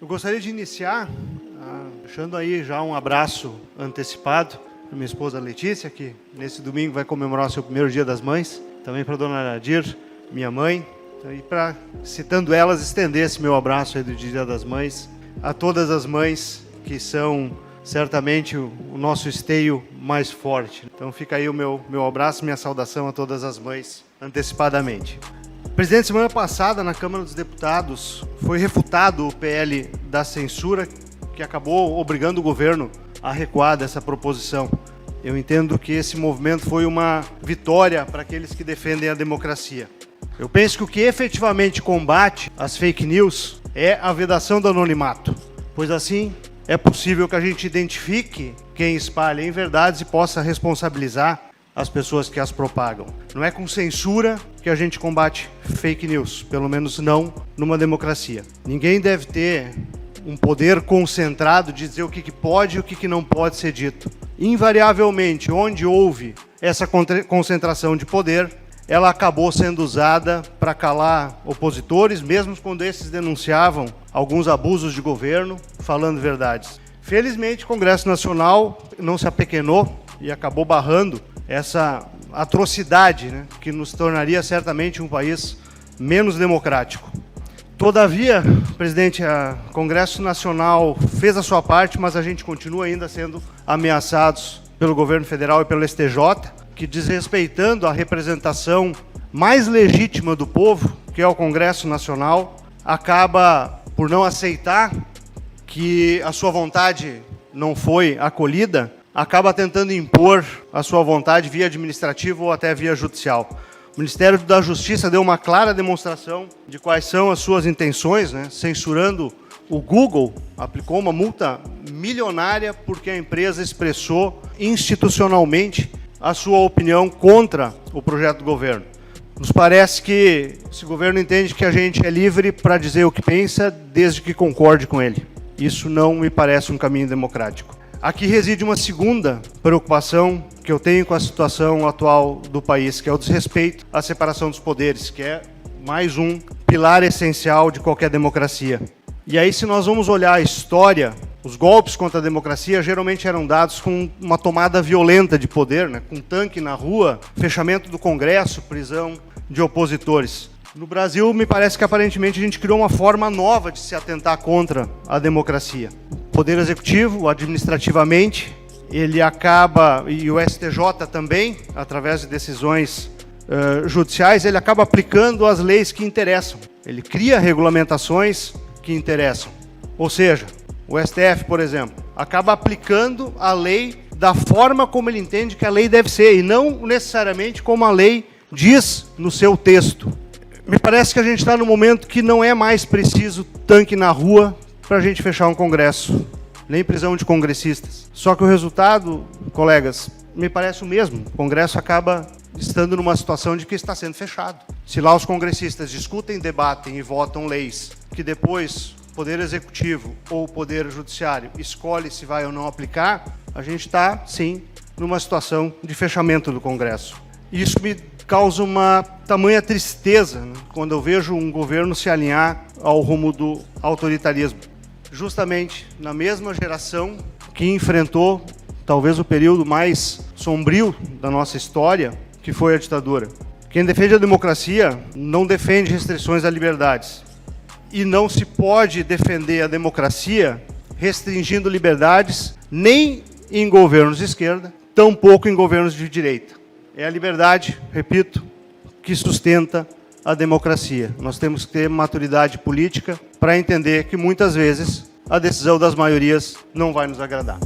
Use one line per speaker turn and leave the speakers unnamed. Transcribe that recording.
Eu gostaria de iniciar deixando aí já um abraço antecipado para minha esposa Letícia, que nesse domingo vai comemorar o seu primeiro Dia das Mães. Também para a dona Nadir, minha mãe. E para, citando elas, estender esse meu abraço aí do Dia das Mães a todas as mães que são certamente o nosso esteio mais forte. Então fica aí o meu abraço, minha saudação a todas as mães antecipadamente. Presidente, semana passada na Câmara dos Deputados foi refutado o PL da censura, que acabou obrigando o governo a recuar dessa proposição. Eu entendo que esse movimento foi uma vitória para aqueles que defendem a democracia. Eu penso que o que efetivamente combate as fake news é a vedação do anonimato, pois assim é possível que a gente identifique quem espalha inverdades e possa responsabilizar as pessoas que as propagam. Não é com censura que a gente combate fake news, pelo menos não numa democracia. Ninguém deve ter um poder concentrado de dizer o que pode e o que não pode ser dito. Invariavelmente, onde houve essa concentração de poder, ela acabou sendo usada para calar opositores, mesmo quando esses denunciavam alguns abusos de governo, falando verdades. Felizmente, o Congresso Nacional não se apequenou e acabou barrando essa atrocidade, né, que nos tornaria certamente um país menos democrático. Todavia, presidente, o Congresso Nacional fez a sua parte, mas a gente continua ainda sendo ameaçados pelo governo federal e pelo STJ, que, desrespeitando a representação mais legítima do povo, que é o Congresso Nacional, acaba por não aceitar que a sua vontade não foi acolhida, acaba tentando impor a sua vontade via administrativa ou até via judicial. O Ministério da Justiça deu uma clara demonstração de quais são as suas intenções, né? Censurando o Google, aplicou uma multa milionária porque a empresa expressou institucionalmente a sua opinião contra o projeto do governo. Nos parece que esse governo entende que a gente é livre para dizer o que pensa, desde que concorde com ele. Isso não me parece um caminho democrático. Aqui reside uma segunda preocupação que eu tenho com a situação atual do país, que é o desrespeito à separação dos poderes, que é mais um pilar essencial de qualquer democracia. E aí, se nós vamos olhar a história, os golpes contra a democracia geralmente eram dados com uma tomada violenta de poder, né? Com tanque na rua, fechamento do Congresso, prisão de opositores. No Brasil, me parece que aparentemente a gente criou uma forma nova de se atentar contra a democracia. O Poder Executivo, administrativamente, ele acaba, e o STJ também, através de decisões judiciais, ele acaba aplicando as leis que interessam. Ele cria regulamentações que interessam. Ou seja, o STF, por exemplo, acaba aplicando a lei da forma como ele entende que a lei deve ser, e não necessariamente como a lei diz no seu texto. Me parece que a gente está num momento que não é mais preciso tanque na rua para a gente fechar um Congresso, nem prisão de congressistas. Só que o resultado, colegas, me parece o mesmo. O Congresso acaba estando numa situação de que está sendo fechado. Se lá os congressistas discutem, debatem e votam leis que depois o Poder Executivo ou o Poder Judiciário escolhe se vai ou não aplicar, a gente está, sim, numa situação de fechamento do Congresso. Isso me causa uma tamanha tristeza, né, quando eu vejo um governo se alinhar ao rumo do autoritarismo. Justamente na mesma geração que enfrentou talvez o período mais sombrio da nossa história, que foi a ditadura. Quem defende a democracia não defende restrições a liberdades. E não se pode defender a democracia restringindo liberdades nem em governos de esquerda, tampouco em governos de direita. É a liberdade, repito, que sustenta a democracia. Nós temos que ter maturidade política para entender que muitas vezes a decisão das maiorias não vai nos agradar.